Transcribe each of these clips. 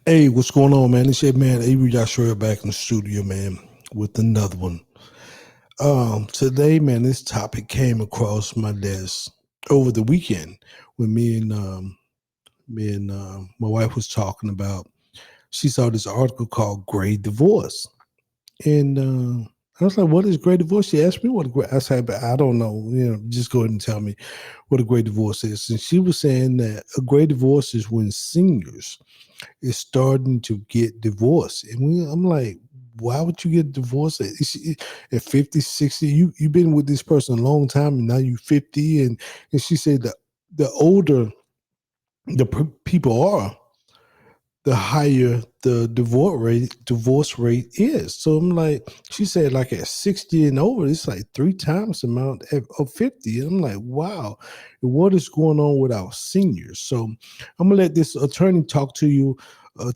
Hey, what's going on, man? It's your man, Abrew Yashar'el, back in the studio, man, with another one. Today, man, this topic came across my desk over the weekend when me and my wife was talking about. She saw this article called "Great Divorce," and I was like, "What is great divorce?" She asked me what a great. I said, "But I don't know. Just go ahead and tell me what a great divorce is." And she was saying that a great divorce is when seniors is starting to get divorced. And I'm like, why would you get divorced at 50, 60? You've been with this person a long time and now you're 50. And she said that the older people are, the higher the divorce rate is. So I'm like, she said like at 60 and over, it's like three times the amount of 50. And I'm like, wow, what is going on with our seniors? So I'm gonna let this attorney talk to you,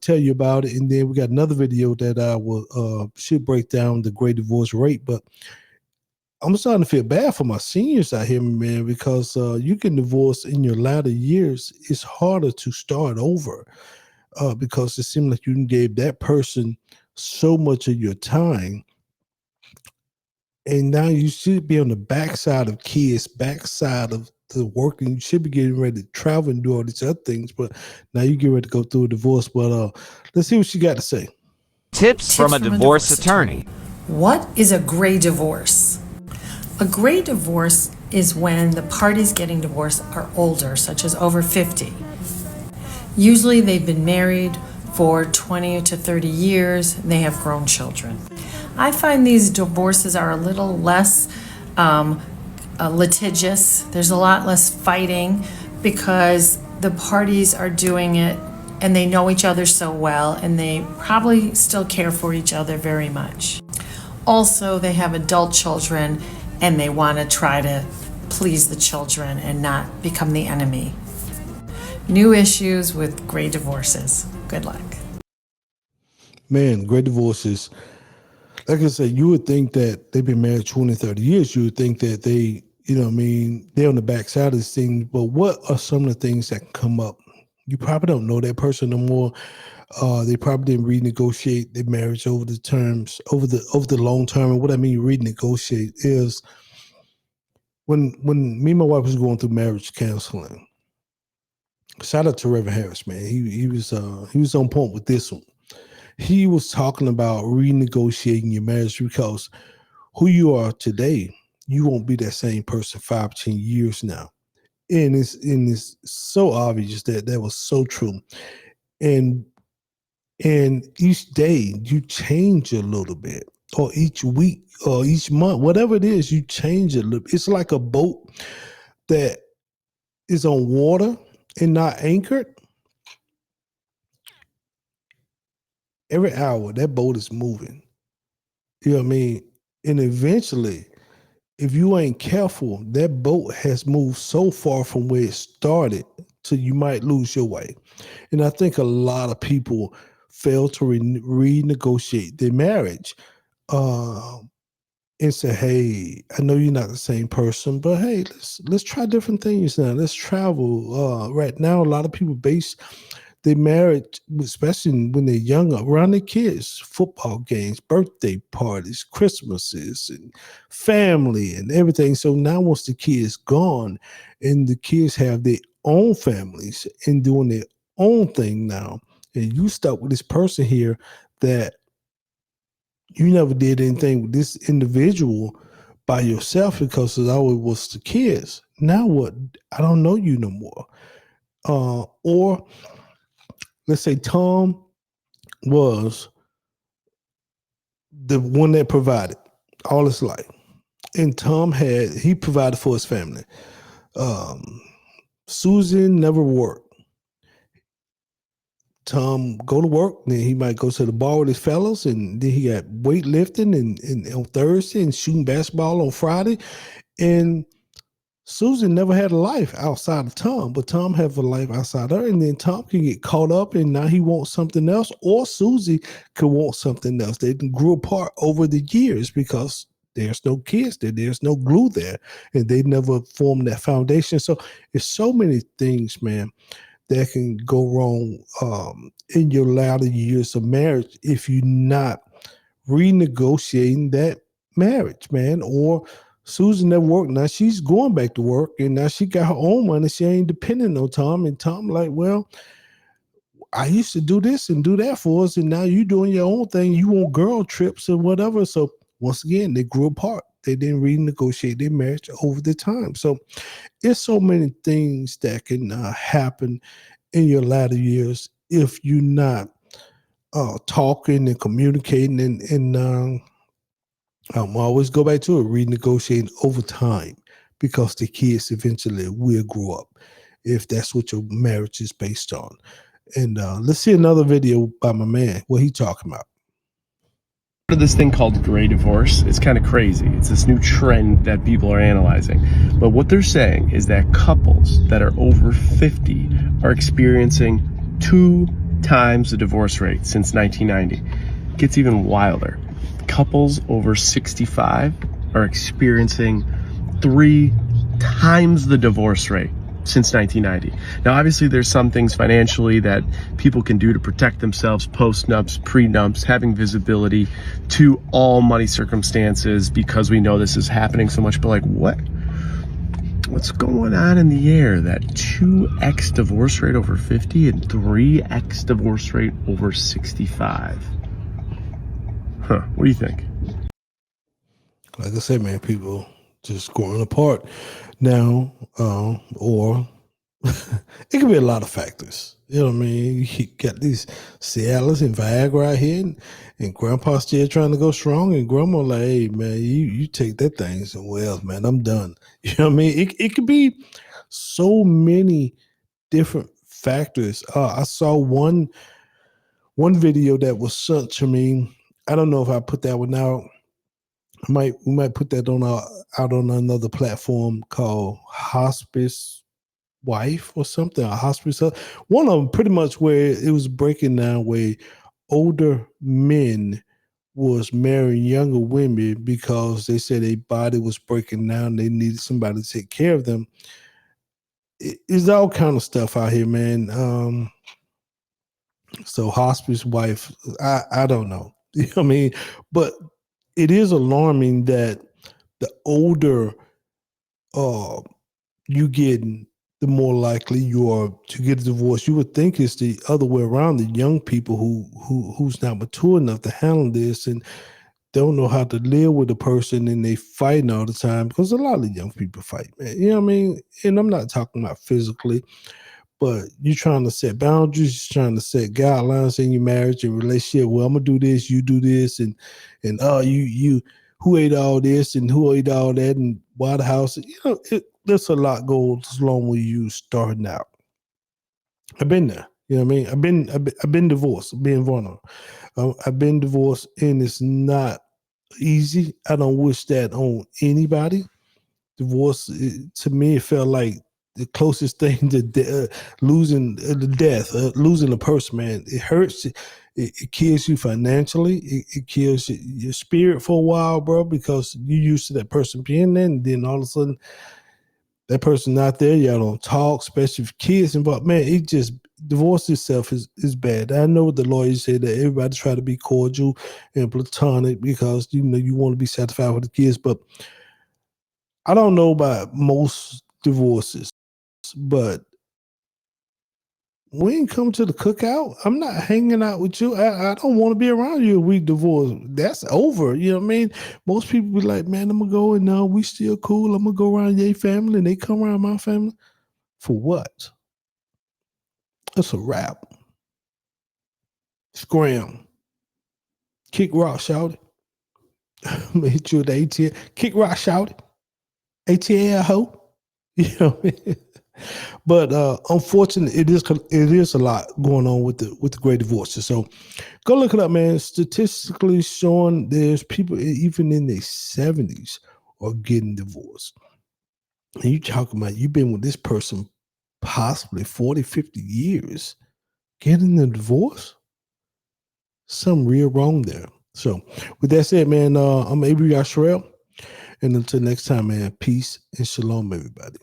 tell you about it, and then we got another video that I will should break down the great divorce rate. But I'm starting to feel bad for my seniors out here, man, because you can divorce in your latter years. It's harder to start over because it seemed like you gave that person so much of your time. And now you should be on the backside of kids, backside of the work, and you should be getting ready to travel and do all these other things. But now you get ready to go through a divorce. But let's see what she got to say. Tips from a divorce attorney. What is a gray divorce? A gray divorce is when the parties getting divorced are older, such as over 50. Usually they've been married for 20 to 30 years, and they have grown children. I find these divorces are a little less litigious. There's a lot less fighting because the parties are doing it and they know each other so well, and they probably still care for each other very much. Also, they have adult children and they want to try to please the children and not become the enemy. New issues with gray divorces. Good luck. Man, great divorces. Like I said, you would think that they've been married 20, 30 years. You would think that they, they're on the backside of this thing. But what are some of the things that can come up? You probably don't know that person no more. They probably didn't renegotiate their marriage over the terms, over the long term. And what I mean renegotiate is when me and my wife was going through marriage counseling. Shout out to Reverend Harris, man. He was on point with this one. He was talking about renegotiating your marriage because who you are today, you won't be that same person 5, 10 years now. And it's so obvious that was so true. And each day you change a little bit, or each week or each month, whatever it is, you change a little. It's like a boat that is on water and not anchored. Every hour that boat is moving. You know what I mean? And eventually, if you ain't careful, that boat has moved so far from where it started till you might lose your way. And I think a lot of people fail to renegotiate their marriage and say, "Hey, I know you're not the same person, but hey, let's try different things now. Let's travel." Right now, a lot of people base their marriage, especially when they're younger, around their kids, football games, birthday parties, Christmases, and family and everything. So now once the kid's gone and the kids have their own families and doing their own thing now, and you stuck with this person here that you never did anything with this individual by yourself because it always was the kids. Now what? I don't know you no more. Or let's say Tom was the one that provided all his life. And Tom he provided for his family. Susan never worked. Tom go to work, then he might go to the bar with his fellows, and then he got weightlifting and on Thursday and shooting basketball on Friday. And Susan never had a life outside of Tom, but Tom have a life outside her, and then Tom can get caught up, and now he wants something else, or Susie could want something else. They grew apart over the years because there's no kids there, there's no glue there, and they never formed that foundation. So it's so many things, man, that can go wrong in your latter years of marriage if you're not renegotiating that marriage, man. Or Susan at work now, she's going back to work, and now she got her own money. She ain't depending on Tom. And Tom like, well, I used to do this and do that for us, and now you doing your own thing. You want girl trips or whatever. So once again, they grew apart. They didn't renegotiate their marriage over the time. So it's so many things that can happen in your latter years if you're not talking and communicating and always go back to it, renegotiating over time, because the kids eventually will grow up if that's what your marriage is based on. And let's see another video by my man. What he talking about? Of this thing called gray divorce. It's kind of crazy. It's this new trend that people are analyzing. But what they're saying is that couples that are over 50 are experiencing 2 times the divorce rate since 1990. It gets even wilder. Couples over 65 are experiencing 3 times the divorce rate since 1990. Now, obviously, there's some things financially that people can do to protect themselves post-nups, pre-nups, having visibility to all money circumstances because we know this is happening so much. But like, what's going on in the air that 2x divorce rate over 50 and 3x divorce rate over 65? What do you think? Like I said, man, people just growing apart now, or it could be a lot of factors. You know what I mean? You got these Cialis and Viagra out here, and Grandpa still trying to go strong, and Grandma like, hey, man, you take that thing somewhere else, man. I'm done. You know what I mean? It could be so many different factors. I saw one video that was sent to me. I don't know if I put that one out. We might put that out on another platform called Hospice Wife or something, a hospice. One of them pretty much where it was breaking down where older men was marrying younger women because they said their body was breaking down. They needed somebody to take care of them. It's all kind of stuff out here, man. So hospice wife, I don't know. You know what I mean? But it is alarming that the older you get, the more likely you are to get a divorce. You would think it's the other way around. The young people who's not mature enough to handle this and don't know how to live with a person, and they fighting all the time, because a lot of young people fight, man. You know what I mean? And I'm not talking about physically, but you're trying to set boundaries, you're trying to set guidelines in your marriage and relationship. Well, I'm gonna do this, you do this, and you who ate all this and who ate all that, and why the house. You know, there's a lot goes along with you starting out. I've been there. You know what I mean? I've been divorced, being vulnerable. I've been divorced, and it's not easy. I don't wish that on anybody. Divorce, to me, it felt like the closest thing to losing losing a person, man. It hurts. It kills you financially. It kills your spirit for a while, bro, because you used to that person being there, and then all of a sudden that person not there. Y'all don't talk, especially if kids involved. Man, it just, divorce itself is bad. I know what the lawyers say, that everybody try to be cordial and platonic because you know you want to be satisfied with the kids, but I don't know about most divorces, but we ain't come to the cookout. I'm not hanging out with you. I don't want to be around you if we divorce. That's over. You know what I mean? Most people be like, man, I'm going to go and no, we still cool. I'm going to go around your family and they come around my family. For what? That's a wrap. Scram. Kick rock, shout it. I'm going to hit you with the ATL. Kick rock, shout it. ATL, ho. You know what I mean? But unfortunately, it is a lot going on with the great divorces. So go look it up, man. Statistically showing there's people even in their 70s are getting divorced. And you talking about you've been with this person possibly 40, 50 years, getting a divorce? Something real wrong there. So with that said, man, I'm Abrew Yashar'el. And until next time, man, peace and shalom, everybody.